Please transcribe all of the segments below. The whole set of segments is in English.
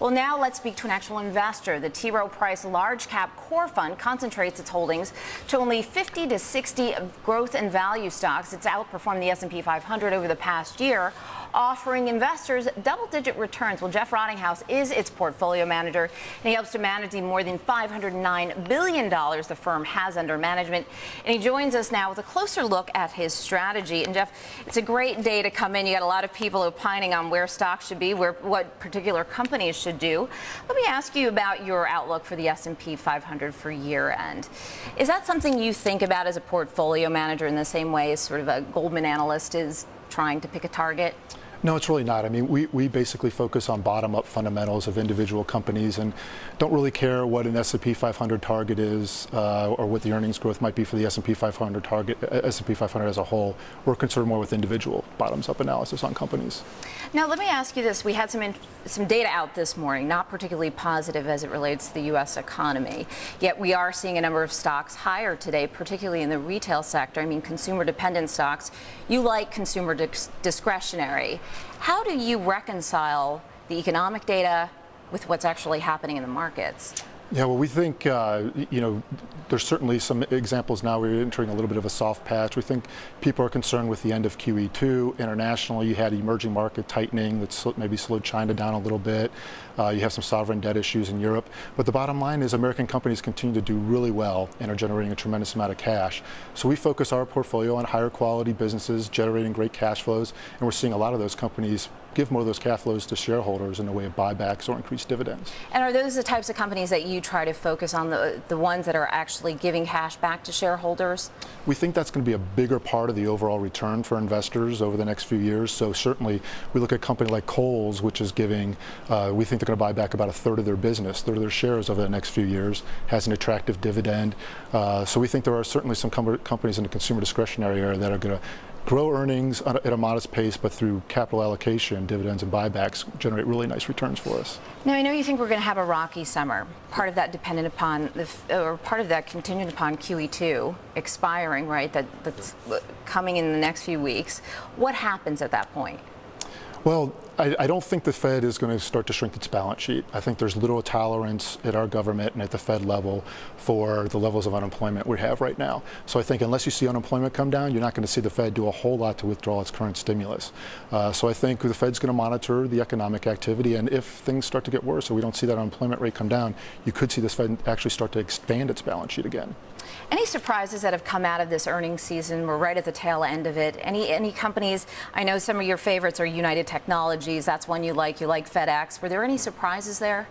Well, now let's speak to an actual investor. The Rowe Price Large Cap Core Fund concentrates its holdings to only 50 to 60 growth and value stocks. It's outperformed the S&P 500 over the past year, offering investors double-digit returns. Well, Jeff Rottinghaus is its portfolio manager, and he helps to manage the more than $509 billion the firm has under management. And he joins us now with a closer look at his strategy. And Jeff, it's a great day to come in. You got a lot of people opining on where stocks should be, what particular companies should do. Let me ask you about your outlook for the S&P 500 for year end. Is that something you think about as a portfolio manager in the same way as sort of a Goldman analyst is trying to pick a target? No, it's really not. I mean, we basically focus on bottom-up fundamentals of individual companies and don't really care what an S&P 500 target is or what the earnings growth might be for the S&P 500 target, S&P 500 as a whole. We're concerned more with individual bottoms-up analysis on companies. Now, let me ask you this. We had some data out this morning, not particularly positive as it relates to the U.S. economy. Yet we are seeing a number of stocks higher today, particularly in the retail sector. I mean, consumer-dependent stocks. You like consumer discretionary. How do you reconcile the economic data with what's actually happening in the markets? Yeah, well, we think, there's certainly some examples now where we're entering a little bit of a soft patch. We think people are concerned with the end of QE2. Internationally, you had emerging market tightening that's maybe slowed China down a little bit. You have some sovereign debt issues in Europe. But the bottom line is American companies continue to do really well and are generating a tremendous amount of cash. So we focus our portfolio on higher quality businesses generating great cash flows. And we're seeing a lot of those companies give more of those cash flows to shareholders in the way of buybacks or increased dividends. And are those the types of companies that you try to focus on, the ones that are actually giving cash back to shareholders? We think that's going to be a bigger part of the overall return for investors over the next few years. So certainly we look at a company like Kohl's, which is giving, we think they're going to buy back about a third of their business, third of their shares over the next few years, has an attractive dividend. So we think there are certainly some companies in the consumer discretionary area that are going to grow earnings at a modest pace, but through capital allocation, dividends and buybacks generate really nice returns for us. Now, I know you think we're going to have a rocky summer. Part of that dependent upon, or part of that contingent upon QE2 expiring, right? That's coming in the next few weeks. What happens at that point? Well, I don't think the Fed is going to start to shrink its balance sheet. I think there's little tolerance at our government and at the Fed level for the levels of unemployment we have right now. So I think unless you see unemployment come down, you're not going to see the Fed do a whole lot to withdraw its current stimulus. So I think the Fed's going to monitor the economic activity, and if things start to get worse or we don't see that unemployment rate come down, you could see this Fed actually start to expand its balance sheet again. Any surprises that have come out of this earnings season? We're right at the tail end of it. Any companies? I know some of your favorites are United Technologies. That's one you like. You like FedEx. Were there any surprises there?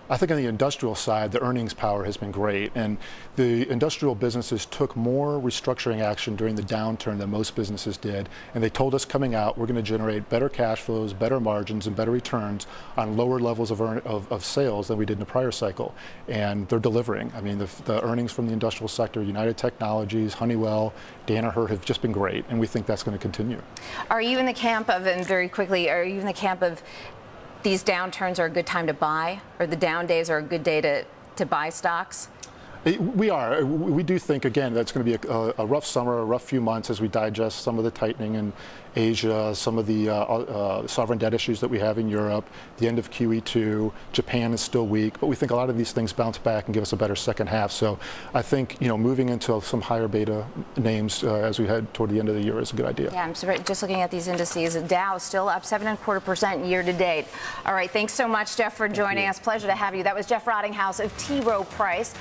I think on the industrial side, the earnings power has been great, and the industrial businesses took more restructuring action during the downturn than most businesses did, and they told us coming out, we're going to generate better cash flows, better margins, and better returns on lower levels of sales than we did in the prior cycle, and they're delivering. I mean, the earnings from the industrial sector, United Technologies, Honeywell, Danaher have just been great, and we think that's going to continue. Are you in the camp of, and very quickly, are you in the camp of these downturns are a good time to buy, or the down days are a good day to buy stocks? We are. We do think, again, that's going to be a rough summer, a rough few months as we digest some of the tightening in Asia, some of the sovereign debt issues that we have in Europe, the end of QE2. Japan is still weak, but we think a lot of these things bounce back and give us a better second half. So I think, moving into some higher beta names as we head toward the end of the year is a good idea. Yeah, I'm sorry, just looking at these indices, Dow still up 7.25% year to date. All right, thanks so much, Jeff, for joining us. Pleasure to have you. That was Jeff Rottinghaus of Rowe Price.